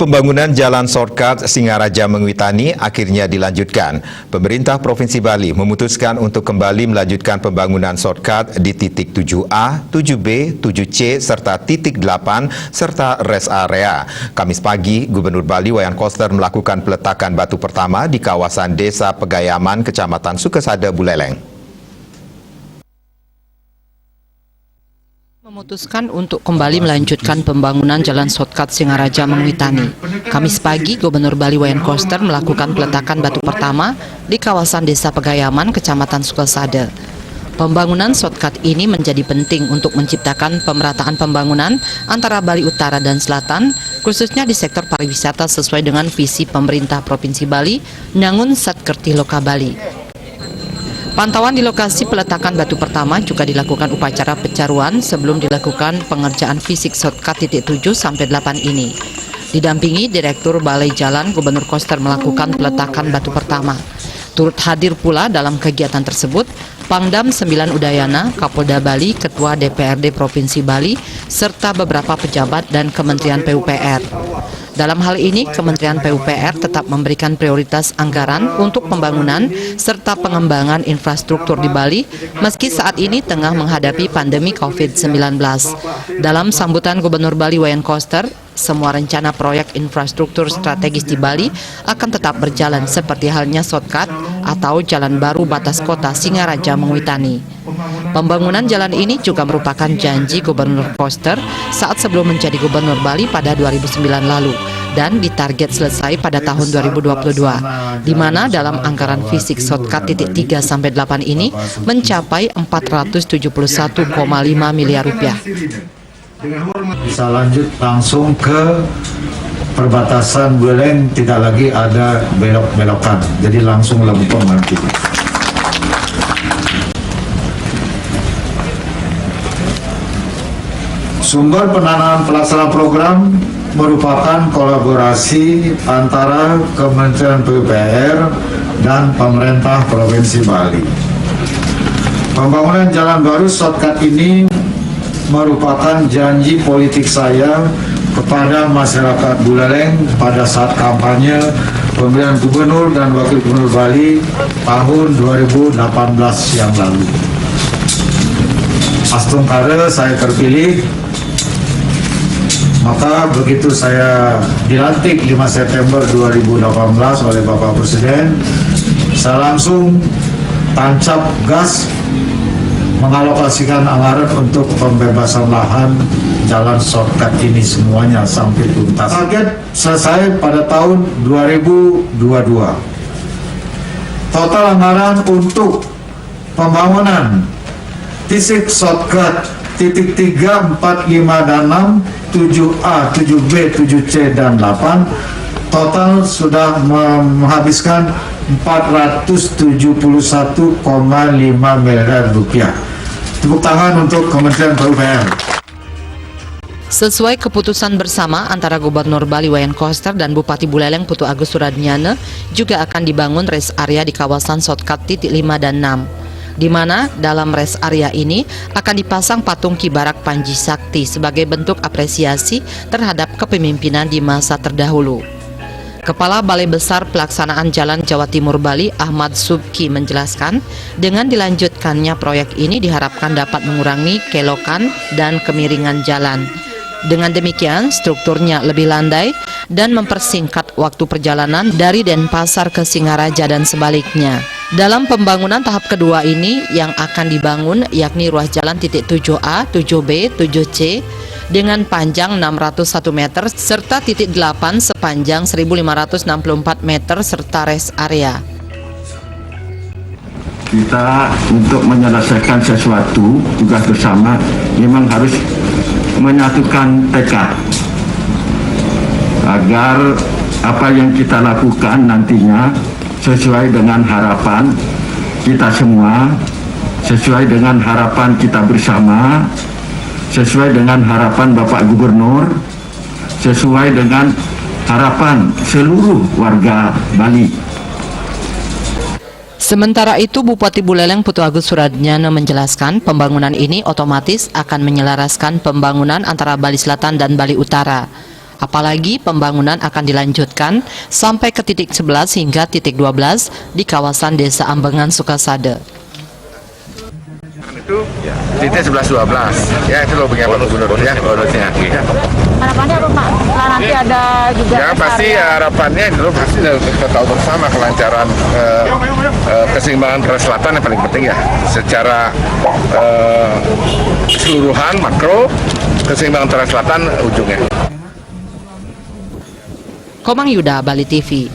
Pembangunan Jalan Shortcut Singaraja Mengwitani akhirnya dilanjutkan. Pemerintah Provinsi Bali memutuskan untuk kembali melanjutkan pembangunan shortcut di titik 7A, 7B, 7C, serta titik 8, serta rest area. Kamis pagi, Gubernur Bali Wayan Koster melakukan peletakan batu pertama di kawasan Desa Pegayaman, Kecamatan Sukesada, Buleleng. Memutuskan untuk kembali melanjutkan pembangunan Jalan Shortcut Singaraja Mengwitani. Kamis pagi, Gubernur Bali Wayan Koster melakukan peletakan batu pertama di kawasan Desa Pegayaman, Kecamatan Sukesada. Pembangunan shortcut ini menjadi penting untuk menciptakan pemerataan pembangunan antara Bali Utara dan Selatan, khususnya di sektor pariwisata sesuai dengan visi pemerintah Provinsi Bali, Nyangun Satkerti Loka Bali. Pantauan di lokasi peletakan batu pertama juga dilakukan upacara pecaruan sebelum dilakukan pengerjaan fisik shortcut titik 7 sampai 8 ini. Didampingi Direktur Balai Jalan, Gubernur Koster melakukan peletakan batu pertama. Turut hadir pula dalam kegiatan tersebut Pangdam 9 Udayana, Kapolda Bali, Ketua DPRD Provinsi Bali, serta beberapa pejabat dan Kementerian PUPR. Dalam hal ini, Kementerian PUPR tetap memberikan prioritas anggaran untuk pembangunan serta pengembangan infrastruktur di Bali, meski saat ini tengah menghadapi pandemi COVID-19. Dalam sambutan Gubernur Bali Wayan Koster, semua rencana proyek infrastruktur strategis di Bali akan tetap berjalan seperti halnya shortcut atau jalan baru batas kota Singaraja Mengwitani. Pembangunan jalan ini juga merupakan janji Gubernur Koster saat sebelum menjadi Gubernur Bali pada 2009 lalu dan ditarget selesai pada tahun 2022, di mana dalam anggaran fisik shortcut titik 3 sampai 8 ini mencapai 471,5 miliar rupiah. Bisa lanjut langsung ke perbatasan Buleleng, tidak lagi ada belok-belokan, jadi langsung lempeng nanti. Sumber pendanaan pelaksanaan program merupakan kolaborasi antara Kementerian PUPR dan pemerintah Provinsi Bali. Pembangunan jalan baru shortcut ini merupakan janji politik saya kepada masyarakat Buleleng pada saat kampanye pemilihan gubernur dan wakil gubernur Bali tahun 2018 yang lalu. Astung kare saya terpilih, maka begitu saya dilantik 5 September 2018 oleh Bapak Presiden, saya langsung tancap gas mengalokasikan anggaran untuk pembebasan lahan jalan shortcut ini semuanya sampai tuntas. Target selesai pada tahun 2022. Total anggaran untuk pembangunan titik shortcut titik 3, 4, 5, dan 6, 7A, 7B, 7C, dan 8 total sudah menghabiskan 471,5 miliar rupiah. Tepuk tangan untuk Kementerian PUPR. Sesuai keputusan bersama antara Gubernur Bali Wayan Koster dan Bupati Buleleng Putu Agus Suradnyana, juga akan dibangun rest area di kawasan shortcut titik 5 dan 6. Di mana dalam rest area ini akan dipasang patung Ki Barak Panji Sakti sebagai bentuk apresiasi terhadap kepemimpinan di masa terdahulu. Kepala Balai Besar Pelaksanaan Jalan Jawa Timur Bali, Ahmad Subki, menjelaskan dengan dilanjutkannya proyek ini diharapkan dapat mengurangi kelokan dan kemiringan jalan. Dengan demikian, strukturnya lebih landai dan mempersingkat waktu perjalanan dari Denpasar ke Singaraja dan sebaliknya. Dalam pembangunan tahap kedua ini yang akan dibangun yakni ruas jalan titik 7A, 7B, 7C dengan panjang 601 meter serta titik 8 sepanjang 1564 meter serta rest area. Kita untuk menyelesaikan sesuatu tugas bersama memang harus menyatukan tekad agar apa yang kita lakukan nantinya sesuai dengan harapan kita semua, sesuai dengan harapan kita bersama, sesuai dengan harapan Bapak Gubernur, sesuai dengan harapan seluruh warga Bali. Sementara itu, Bupati Buleleng Putu Agus Suradnyana menjelaskan pembangunan ini otomatis akan menyelaraskan pembangunan antara Bali Selatan dan Bali Utara. Apalagi pembangunan akan dilanjutkan sampai ke titik 11 hingga titik 12 di kawasan Desa Ambengan, Sukasada. Itu titik 11-12 ya, itu lobbynya Pak Gubernur ya, bonusnya. Harapannya apa Pak? Setelah nanti ada juga Ya pasti harapannya itu pasti kita tahu bersama kelancaran keseimbangan Korea Selatan yang paling penting ya, secara keseluruhan makro keseimbangan Korea Selatan ujungnya. Komang Yuda, Bali TV.